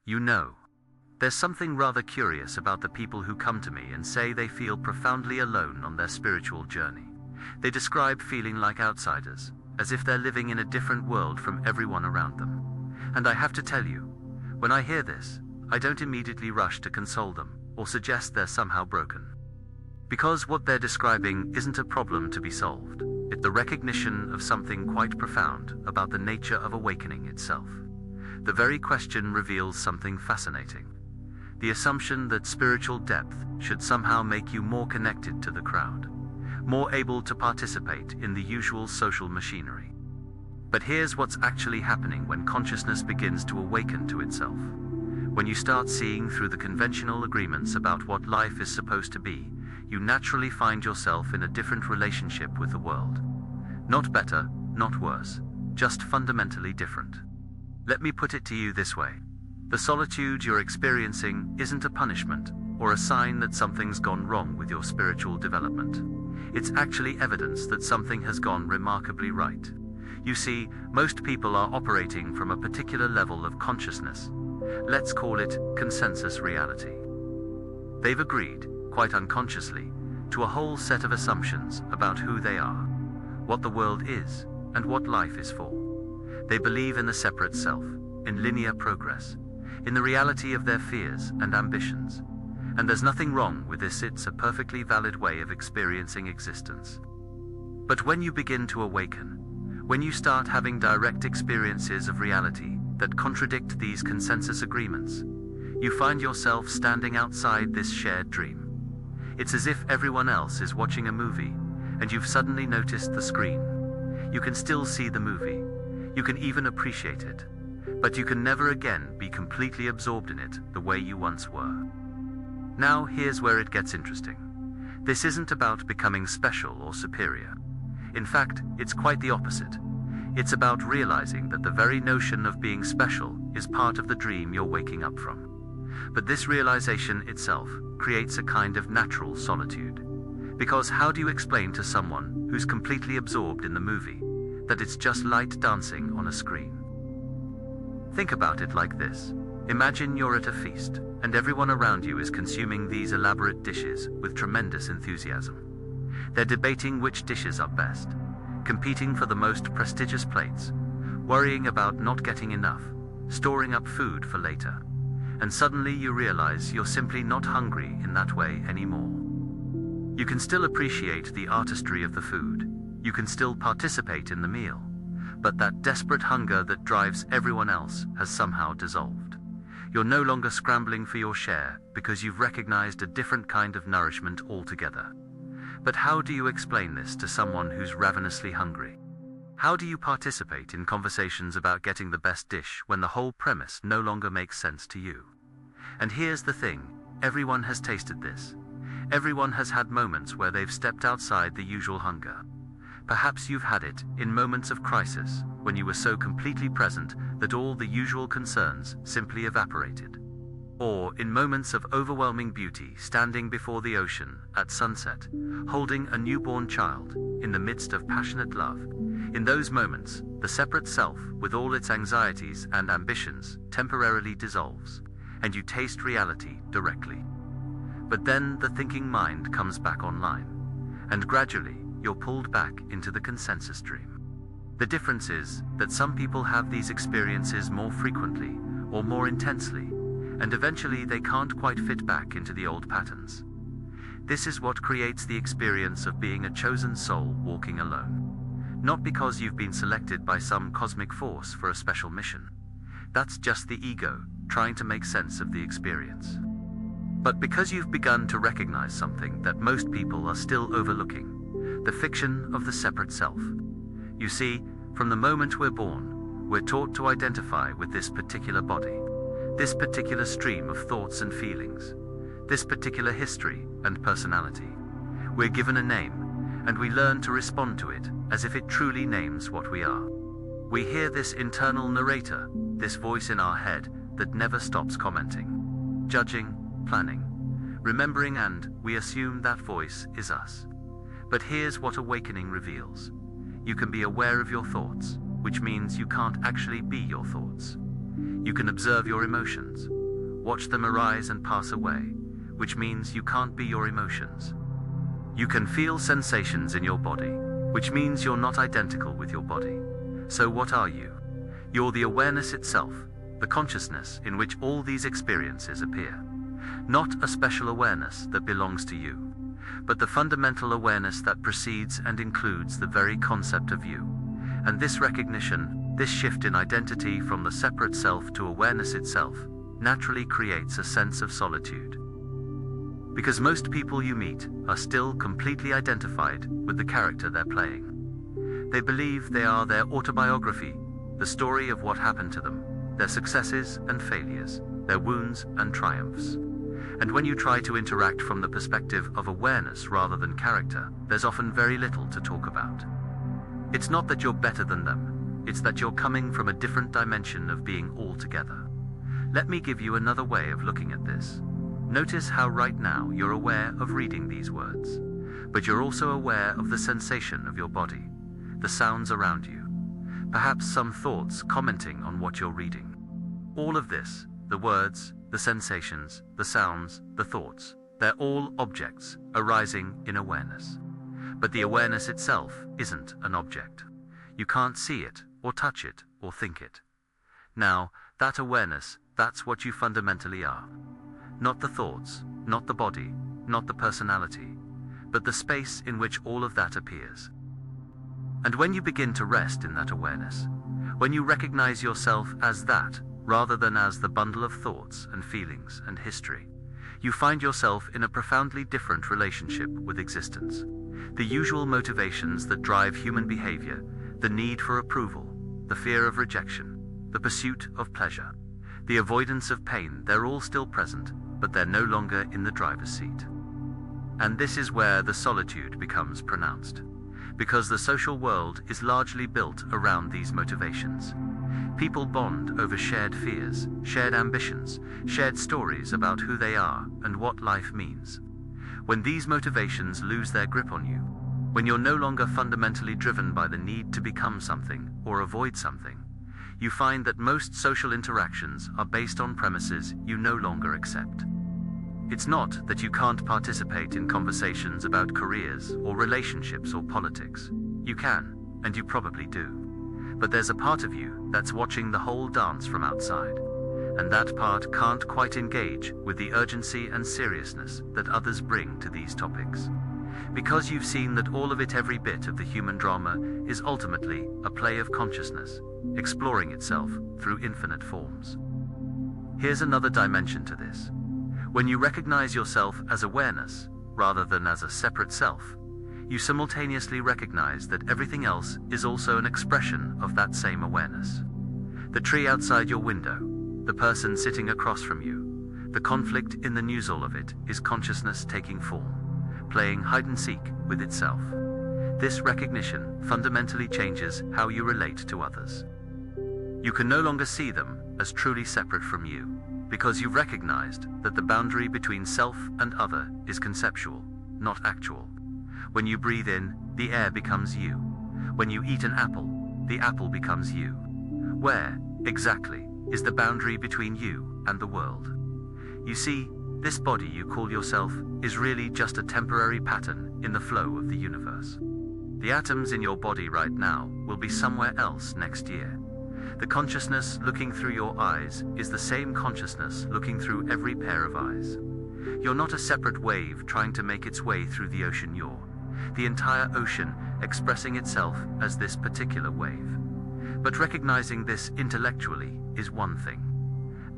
You know, there's something rather curious about the people who come to me and say they feel profoundly alone on their spiritual journey. They describe feeling like outsiders, as if they're living in a different world from everyone around them. And I have to tell you, when I hear this, I don't immediately rush to console them or suggest they're somehow broken. Because what they're describing isn't a problem to be solved. It's the recognition of something quite profound about the nature of awakening itself. The very question reveals something fascinating. The assumption that spiritual depth should somehow make you more connected to the crowd, more able to participate in the usual social machinery. But here's what's actually happening when consciousness begins to awaken to itself. When you start seeing through the conventional agreements about what life is supposed to be, you naturally find yourself in a different relationship with the world. Not better, not worse, just fundamentally different. Let me put it to you this way. The solitude you're experiencing isn't a punishment or a sign that something's gone wrong with your spiritual development. It's actually evidence that something has gone remarkably right. You see, most people are operating from a particular level of consciousness. Let's call it consensus reality. They've agreed, quite unconsciously, to a whole set of assumptions about who they are, what the world is, and what life is for. They believe in the separate self, in linear progress, in the reality of their fears and ambitions. And there's nothing wrong with this. It's a perfectly valid way of experiencing existence. But when you begin to awaken, when you start having direct experiences of reality that contradict these consensus agreements, you find yourself standing outside this shared dream. It's as if everyone else is watching a movie, and you've suddenly noticed the screen. You can still see the movie. You can even appreciate it. But you can never again be completely absorbed in it the way you once were. Now here's where it gets interesting. This isn't about becoming special or superior. In fact, it's quite the opposite. It's about realizing that the very notion of being special is part of the dream you're waking up from. But this realization itself creates a kind of natural solitude. Because how do you explain to someone who's completely absorbed in the movie that it's just light dancing on a screen? Think about it like this. Imagine you're at a feast, and everyone around you is consuming these elaborate dishes with tremendous enthusiasm. They're debating which dishes are best, competing for the most prestigious plates, worrying about not getting enough, storing up food for later. And suddenly you realize you're simply not hungry in that way anymore. You can still appreciate the artistry of the food. You can still participate in the meal. But that desperate hunger that drives everyone else has somehow dissolved. You're no longer scrambling for your share because you've recognized a different kind of nourishment altogether. But how do you explain this to someone who's ravenously hungry? How do you participate in conversations about getting the best dish when the whole premise no longer makes sense to you? And here's the thing, everyone has tasted this. Everyone has had moments where they've stepped outside the usual hunger. Perhaps you've had it in moments of crisis, when you were so completely present that all the usual concerns simply evaporated. Or in moments of overwhelming beauty, standing before the ocean at sunset, holding a newborn child in the midst of passionate love. In those moments, the separate self, with all its anxieties and ambitions, temporarily dissolves, and you taste reality directly. But then the thinking mind comes back online, and gradually you're pulled back into the consensus stream. The difference is that some people have these experiences more frequently or more intensely, and eventually they can't quite fit back into the old patterns. This is what creates the experience of being a chosen soul walking alone. Not because you've been selected by some cosmic force for a special mission. That's just the ego trying to make sense of the experience. But because you've begun to recognize something that most people are still overlooking, the fiction of the separate self. You see, from the moment we're born, we're taught to identify with this particular body, this particular stream of thoughts and feelings, this particular history and personality. We're given a name, and we learn to respond to it as if it truly names what we are. We hear this internal narrator, this voice in our head that never stops commenting, judging, planning, remembering, and we assume that voice is us. But here's what awakening reveals. You can be aware of your thoughts, which means you can't actually be your thoughts. You can observe your emotions, watch them arise and pass away, which means you can't be your emotions. You can feel sensations in your body, which means you're not identical with your body. So what are you? You're the awareness itself, the consciousness in which all these experiences appear. Not a special awareness that belongs to you, but the fundamental awareness that precedes and includes the very concept of you. And this recognition, this shift in identity from the separate self to awareness itself, naturally creates a sense of solitude. Because most people you meet are still completely identified with the character they're playing. They believe they are their autobiography, the story of what happened to them, their successes and failures, their wounds and triumphs. And when you try to interact from the perspective of awareness rather than character, there's often very little to talk about. It's not that you're better than them, it's that you're coming from a different dimension of being altogether. Let me give you another way of looking at this. Notice how right now you're aware of reading these words, but you're also aware of the sensation of your body, the sounds around you, perhaps some thoughts commenting on what you're reading. All of this, the words, the sensations, the sounds, the thoughts, they're all objects arising in awareness. But the awareness itself isn't an object. You can't see it, or touch it, or think it. Now, that awareness, that's what you fundamentally are. Not the thoughts, not the body, not the personality, but the space in which all of that appears. And when you begin to rest in that awareness, when you recognize yourself as that, rather than as the bundle of thoughts and feelings and history, you find yourself in a profoundly different relationship with existence. The usual motivations that drive human behavior, the need for approval, the fear of rejection, the pursuit of pleasure, the avoidance of pain, they're all still present, but they're no longer in the driver's seat. And this is where the solitude becomes pronounced, because the social world is largely built around these motivations. People bond over shared fears, shared ambitions, shared stories about who they are and what life means. When these motivations lose their grip on you, when you're no longer fundamentally driven by the need to become something or avoid something, you find that most social interactions are based on premises you no longer accept. It's not that you can't participate in conversations about careers or relationships or politics. You can, and you probably do. But there's a part of you that's watching the whole dance from outside, and that part can't quite engage with the urgency and seriousness that others bring to these topics. Because you've seen that all of it, every bit of the human drama, is ultimately a play of consciousness, exploring itself through infinite forms. Here's another dimension to this. When you recognize yourself as awareness, rather than as a separate self, you simultaneously recognize that everything else is also an expression of that same awareness. The tree outside your window, the person sitting across from you, the conflict in the news, all of it is consciousness taking form, playing hide and seek with itself. This recognition fundamentally changes how you relate to others. You can no longer see them as truly separate from you, because you've recognized that the boundary between self and other is conceptual, not actual. When you breathe in, the air becomes you. When you eat an apple, the apple becomes you. Where, exactly, is the boundary between you and the world? You see, this body you call yourself is really just a temporary pattern in the flow of the universe. The atoms in your body right now will be somewhere else next year. The consciousness looking through your eyes is the same consciousness looking through every pair of eyes. You're not a separate wave trying to make its way through the ocean. You're the entire ocean expressing itself as this particular wave. But recognizing this intellectually is one thing.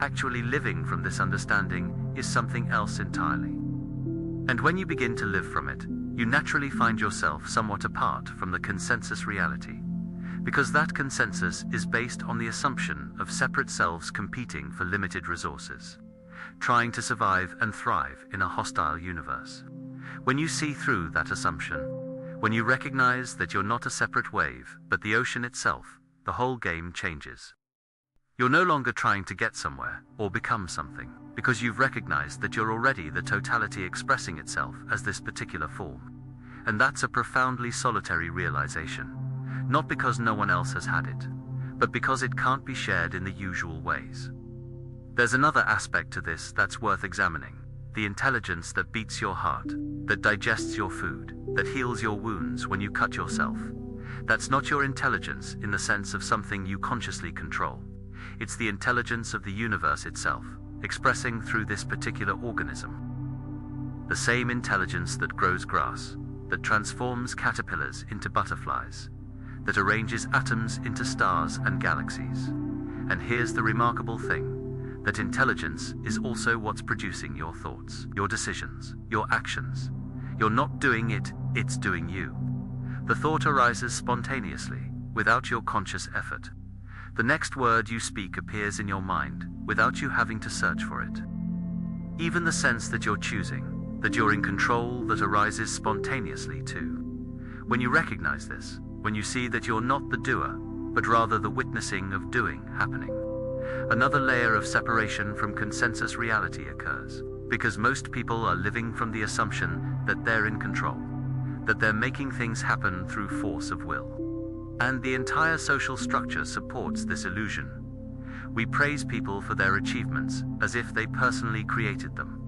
Actually living from this understanding is something else entirely. And when you begin to live from it, you naturally find yourself somewhat apart from the consensus reality, because that consensus is based on the assumption of separate selves competing for limited resources, trying to survive and thrive in a hostile universe. When you see through that assumption, when you recognize that you're not a separate wave, but the ocean itself, the whole game changes. You're no longer trying to get somewhere or become something, because you've recognized that you're already the totality expressing itself as this particular form. And that's a profoundly solitary realization, not because no one else has had it, but because it can't be shared in the usual ways. There's another aspect to this that's worth examining. The intelligence that beats your heart, that digests your food, that heals your wounds when you cut yourself. That's not your intelligence in the sense of something you consciously control. It's the intelligence of the universe itself, expressing through this particular organism. The same intelligence that grows grass, that transforms caterpillars into butterflies, that arranges atoms into stars and galaxies. And here's the remarkable thing, that intelligence is also what's producing your thoughts, your decisions, your actions. You're not doing it, it's doing you. The thought arises spontaneously, without your conscious effort. The next word you speak appears in your mind, without you having to search for it. Even the sense that you're choosing, that you're in control, that arises spontaneously too. When you recognize this, when you see that you're not the doer, but rather the witnessing of doing happening, another layer of separation from consensus reality occurs, because most people are living from the assumption that they're in control, that they're making things happen through force of will. And the entire social structure supports this illusion. We praise people for their achievements as if they personally created them.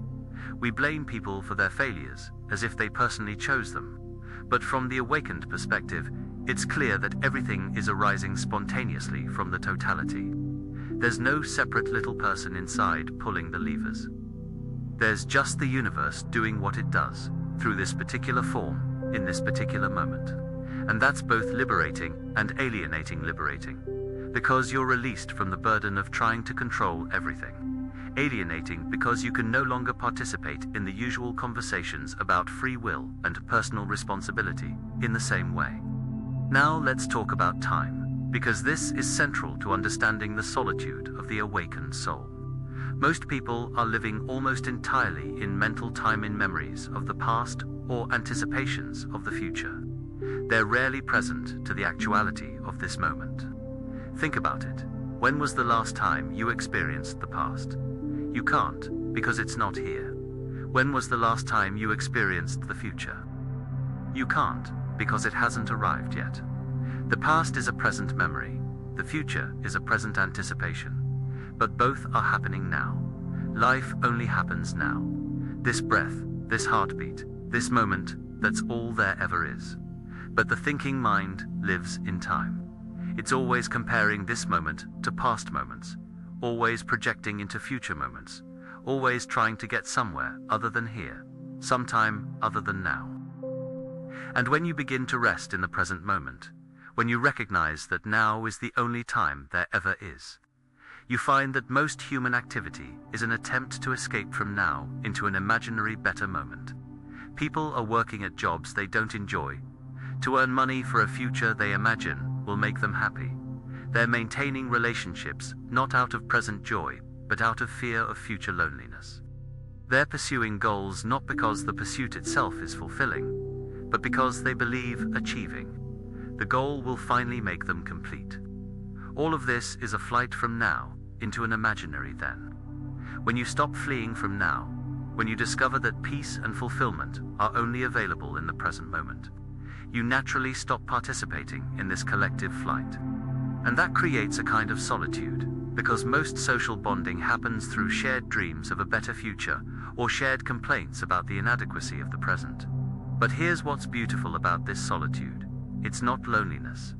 We blame people for their failures as if they personally chose them. But from the awakened perspective, it's clear that everything is arising spontaneously from the totality. There's no separate little person inside pulling the levers. There's just the universe doing what it does, through this particular form, in this particular moment. And that's both liberating and alienating liberating, because you're released from the burden of trying to control everything. Alienating because you can no longer participate in the usual conversations about free will and personal responsibility in the same way. Now let's talk about time, because this is central to understanding the solitude of the awakened soul. Most people are living almost entirely in mental time, in memories of the past or anticipations of the future. They're rarely present to the actuality of this moment. Think about it. When was the last time you experienced the past? You can't, because it's not here. When was the last time you experienced the future? You can't, because it hasn't arrived yet. The past is a present memory. The future is a present anticipation. But both are happening now. Life only happens now. This breath, this heartbeat, this moment, that's all there ever is. But the thinking mind lives in time. It's always comparing this moment to past moments, always projecting into future moments, always trying to get somewhere other than here, sometime other than now. And when you begin to rest in the present moment, when you recognize that now is the only time there ever is, you find that most human activity is an attempt to escape from now into an imaginary better moment. People are working at jobs they don't enjoy, to earn money for a future they imagine will make them happy. They're maintaining relationships not out of present joy, but out of fear of future loneliness. They're pursuing goals not because the pursuit itself is fulfilling, but because they believe achieving the goal will finally make them complete. All of this is a flight from now into an imaginary then. When you stop fleeing from now, when you discover that peace and fulfillment are only available in the present moment, you naturally stop participating in this collective flight. And that creates a kind of solitude, because most social bonding happens through shared dreams of a better future or shared complaints about the inadequacy of the present. But here's what's beautiful about this solitude. It's not loneliness.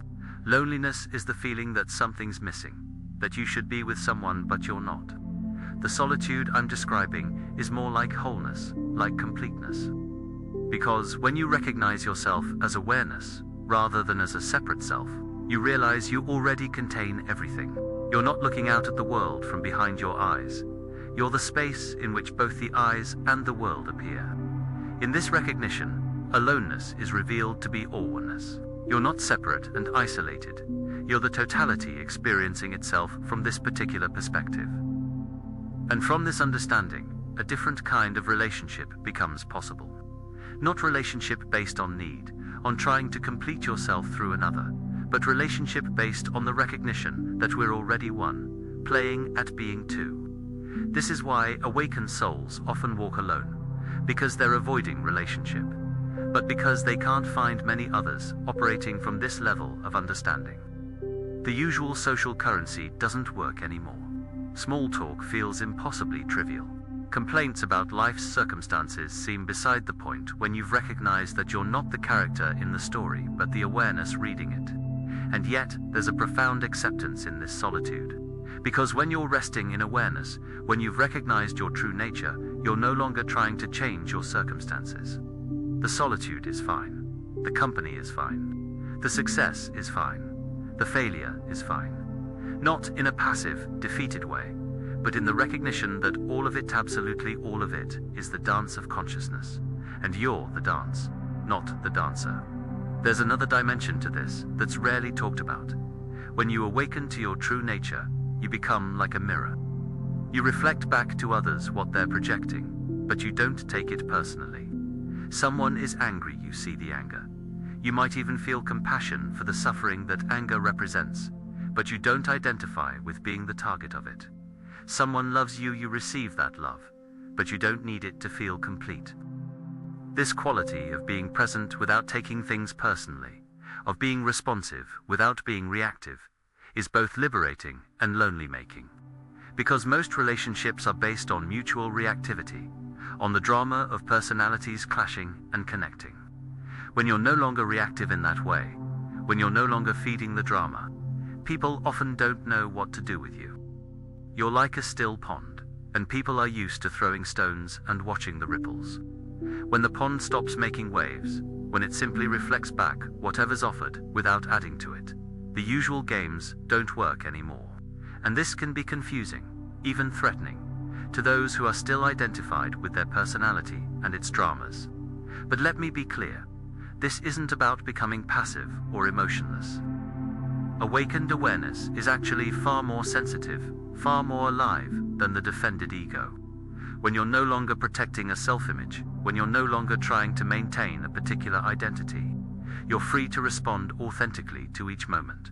Loneliness is the feeling that something's missing, that you should be with someone but you're not. The solitude I'm describing is more like wholeness, like completeness. Because when you recognize yourself as awareness, rather than as a separate self, you realize you already contain everything. You're not looking out at the world from behind your eyes. You're the space in which both the eyes and the world appear. In this recognition, aloneness is revealed to be all-oneness. You're not separate and isolated. You're the totality experiencing itself from this particular perspective. And from this understanding, a different kind of relationship becomes possible. Not relationship based on need, on trying to complete yourself through another, but relationship based on the recognition that we're already one, playing at being two. This is why awakened souls often walk alone, because they're avoiding relationship, but because they can't find many others operating from this level of understanding. The usual social currency doesn't work anymore. small talk feels impossibly trivial. Complaints about life's circumstances seem beside the point when you've recognized that you're not the character in the story, but the awareness reading it. And yet, there's a profound acceptance in this solitude. Because when you're resting in awareness, when you've recognized your true nature, you're no longer trying to change your circumstances. The solitude is fine. The company is fine. The success is fine. The failure is fine. Not in a passive, defeated way, but in the recognition that all of it, absolutely all of it, is the dance of consciousness. And you're the dance, not the dancer. There's another dimension to this that's rarely talked about. When you awaken to your true nature, you become like a mirror. You reflect back to others what they're projecting, but you don't take it personally. Someone is angry, you see the anger. You might even feel compassion for the suffering that anger represents, but you don't identify with being the target of it. Someone loves you, you receive that love, but you don't need it to feel complete. This quality of being present without taking things personally, of being responsive without being reactive, is both liberating and lonely-making. Because most relationships are based on mutual reactivity, on the drama of personalities clashing and connecting. When you're no longer reactive in that way, when you're no longer feeding the drama, people often don't know what to do with you. You're like a still pond, and people are used to throwing stones and watching the ripples. When the pond stops making waves, when it simply reflects back whatever's offered without adding to it, the usual games don't work anymore. And this can be confusing, even threatening, to those who are still identified with their personality and its dramas. But let me be clear, this isn't about becoming passive or emotionless. Awakened awareness is actually far more sensitive, far more alive than the defended ego. When you're no longer protecting a self-image, when you're no longer trying to maintain a particular identity, you're free to respond authentically to each moment.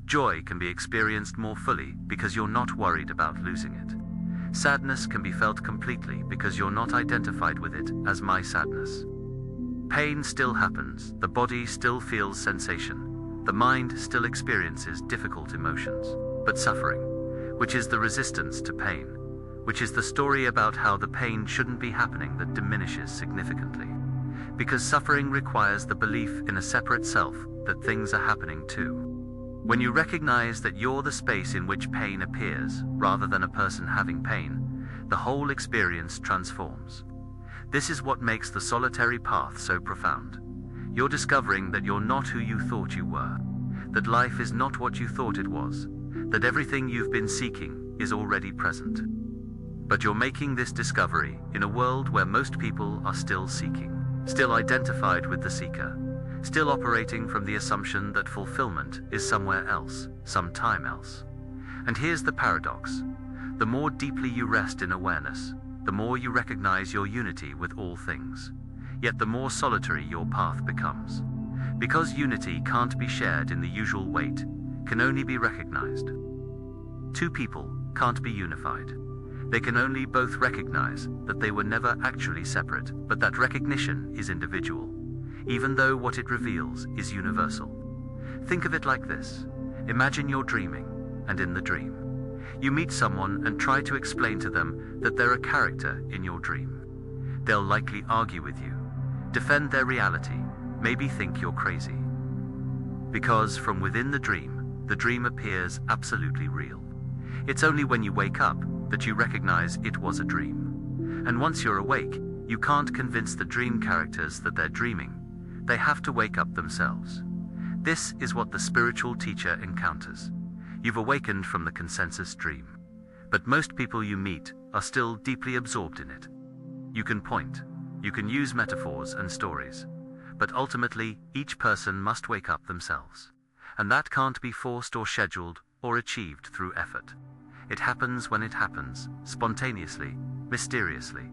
Joy can be experienced more fully because you're not worried about losing it. Sadness can be felt completely because you're not identified with it as my sadness. Pain still happens, the body still feels sensation, the mind still experiences difficult emotions, but suffering, which is the resistance to pain, which is the story about how the pain shouldn't be happening, that diminishes significantly. Because suffering requires the belief in a separate self, that things are happening too. When you recognize that you're the space in which pain appears, rather than a person having pain, the whole experience transforms. This is what makes the solitary path so profound. You're discovering that you're not who you thought you were, that life is not what you thought it was, that everything you've been seeking is already present. But you're making this discovery in a world where most people are still seeking, still identified with the seeker, still operating from the assumption that fulfillment is somewhere else, sometime else. And here's the paradox. The more deeply you rest in awareness, the more you recognize your unity with all things. Yet the more solitary your path becomes. Because unity can't be shared in the usual weight, can only be recognized. Two people can't be unified. They can only both recognize that they were never actually separate, but that recognition is individual, even though what it reveals is universal. Think of it like this. Imagine you're dreaming, and in the dream, you meet someone and try to explain to them that they're a character in your dream. They'll likely argue with you, defend their reality, maybe think you're crazy. Because from within the dream appears absolutely real. It's only when you wake up that you recognize it was a dream. And once you're awake, you can't convince the dream characters that they're dreaming. They have to wake up themselves. This is what the spiritual teacher encounters. You've awakened from the consensus dream. But most people you meet are still deeply absorbed in it. You can point, you can use metaphors and stories, but ultimately each person must wake up themselves. And that can't be forced or scheduled or achieved through effort. It happens when it happens, spontaneously, mysteriously,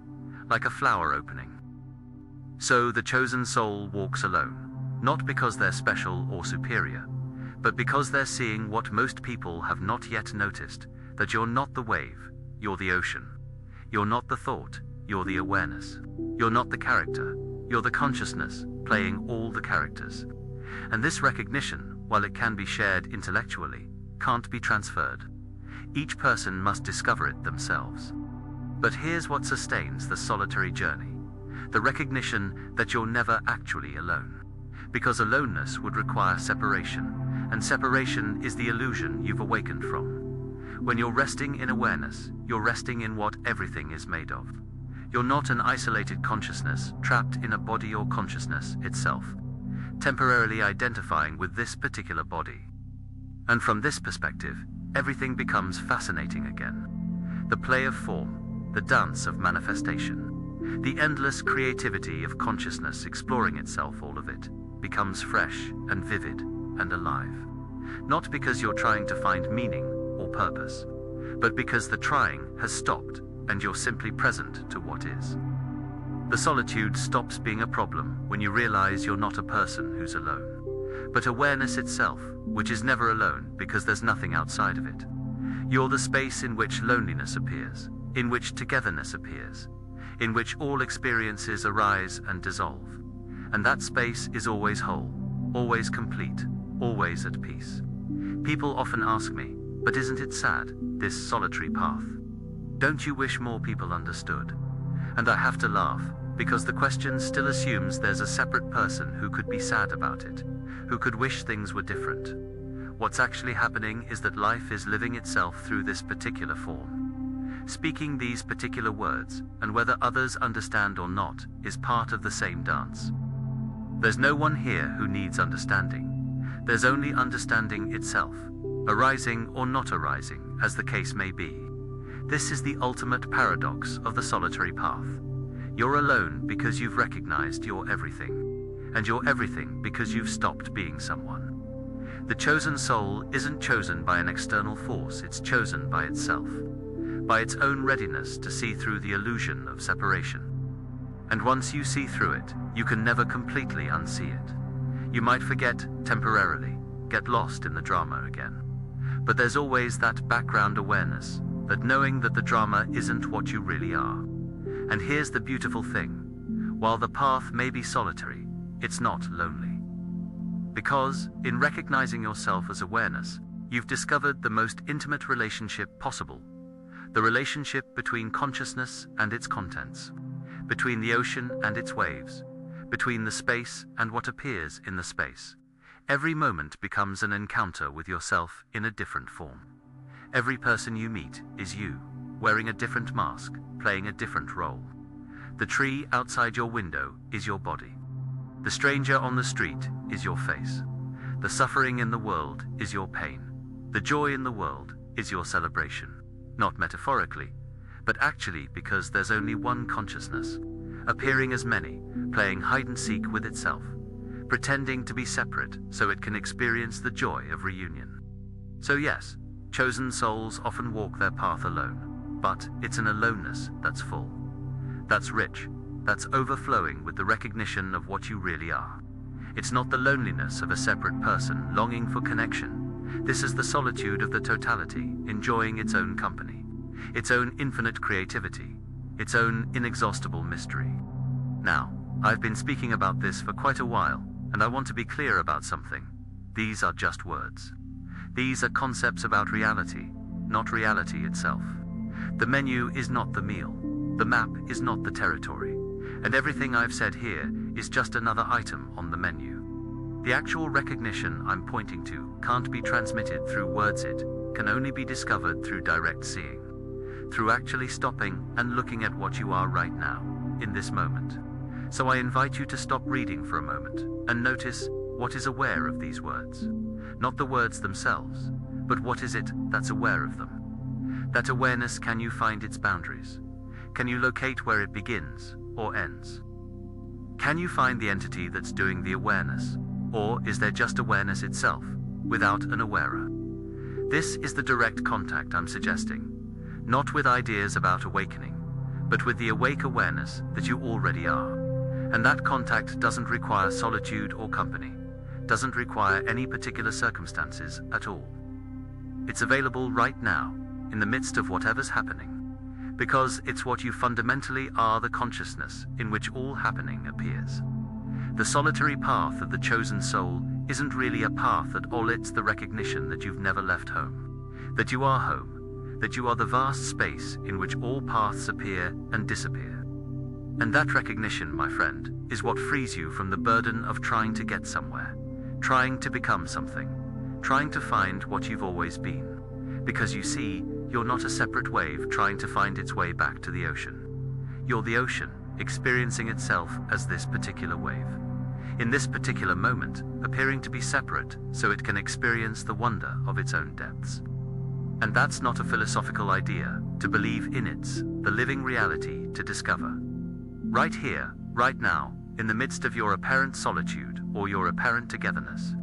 like a flower opening. So the chosen soul walks alone, not because they're special or superior, but because they're seeing what most people have not yet noticed, that you're not the wave, you're the ocean. You're not the thought, you're the awareness. You're not the character, you're the consciousness, playing all the characters. And this recognition, while it can be shared intellectually, can't be transferred. Each person must discover it themselves. But here's what sustains the solitary journey: the recognition that you're never actually alone. Because aloneness would require separation, and separation is the illusion you've awakened from. When you're resting in awareness, you're resting in what everything is made of. You're not an isolated consciousness trapped in a body or consciousness itself, temporarily identifying with this particular body. And from this perspective, everything becomes fascinating again. The play of form, the dance of manifestation, the endless creativity of consciousness exploring itself, all of it becomes fresh and vivid and alive. Not because you're trying to find meaning or purpose, but because the trying has stopped and you're simply present to what is. The solitude stops being a problem when you realize you're not a person who's alone, but awareness itself, which is never alone because there's nothing outside of it. You're the space in which loneliness appears, in which togetherness appears, in which all experiences arise and dissolve. And that space is always whole, always complete, always at peace. People often ask me, but isn't it sad, this solitary path? Don't you wish more people understood? And I have to laugh, because the question still assumes there's a separate person who could be sad about it, who could wish things were different. What's actually happening is that life is living itself through this particular form. Speaking these particular words, and whether others understand or not, is part of the same dance. There's no one here who needs understanding. There's only understanding itself, arising or not arising, as the case may be. This is the ultimate paradox of the solitary path. You're alone because you've recognized you're everything, and you're everything because you've stopped being someone. The chosen soul isn't chosen by an external force, it's chosen by itself, by its own readiness to see through the illusion of separation. And once you see through it, you can never completely unsee it. You might forget temporarily, get lost in the drama again. But there's always that background awareness, that knowing that the drama isn't what you really are. And here's the beautiful thing: while the path may be solitary, it's not lonely. Because, in recognizing yourself as awareness, you've discovered the most intimate relationship possible. The relationship between consciousness and its contents, between the ocean and its waves, between the space and what appears in the space. Every moment becomes an encounter with yourself in a different form. Every person you meet is you, wearing a different mask, playing a different role. The tree outside your window is your body. The stranger on the street is your face. The suffering in the world is your pain. The joy in the world is your celebration. Not metaphorically, but actually, because there's only one consciousness, appearing as many, playing hide and seek with itself, pretending to be separate so it can experience the joy of reunion. So yes, chosen souls often walk their path alone, but it's an aloneness that's full, that's rich, that's overflowing with the recognition of what you really are. It's not the loneliness of a separate person longing for connection. This is the solitude of the totality, enjoying its own company, its own infinite creativity, its own inexhaustible mystery. Now, I've been speaking about this for quite a while, and I want to be clear about something. These are just words. These are concepts about reality, not reality itself. The menu is not the meal. The map is not the territory. And everything I've said here is just another item on the menu. The actual recognition I'm pointing to can't be transmitted through words. It can only be discovered through direct seeing, through actually stopping and looking at what you are right now, in this moment. So I invite you to stop reading for a moment and notice what is aware of these words. Not the words themselves, but what is it that's aware of them? That awareness, can you find its boundaries? Can you locate where it begins or ends? Can you find the entity that's doing the awareness? Or is there just awareness itself, without an awarer? This is the direct contact I'm suggesting, not with ideas about awakening, but with the awake awareness that you already are. And that contact doesn't require solitude or company, doesn't require any particular circumstances at all. It's available right now, in the midst of whatever's happening, because it's what you fundamentally are, the consciousness in which all happening appears. The solitary path of the chosen soul isn't really a path at all, it's the recognition that you've never left home, that you are home, that you are the vast space in which all paths appear and disappear. And that recognition, my friend, is what frees you from the burden of trying to get somewhere, trying to become something, trying to find what you've always been. Because you see, you're not a separate wave trying to find its way back to the ocean. You're the ocean, experiencing itself as this particular wave. In this particular moment, appearing to be separate so it can experience the wonder of its own depths. And that's not a philosophical idea, to believe in it's the living reality to discover. Right here, right now, in the midst of your apparent solitude or your apparent togetherness.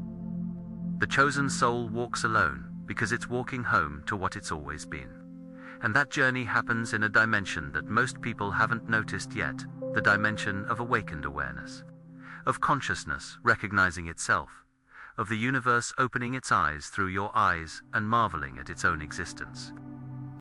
The chosen soul walks alone because it's walking home to what it's always been. And that journey happens in a dimension that most people haven't noticed yet, the dimension of awakened awareness, of consciousness recognizing itself, of the universe opening its eyes through your eyes and marveling at its own existence.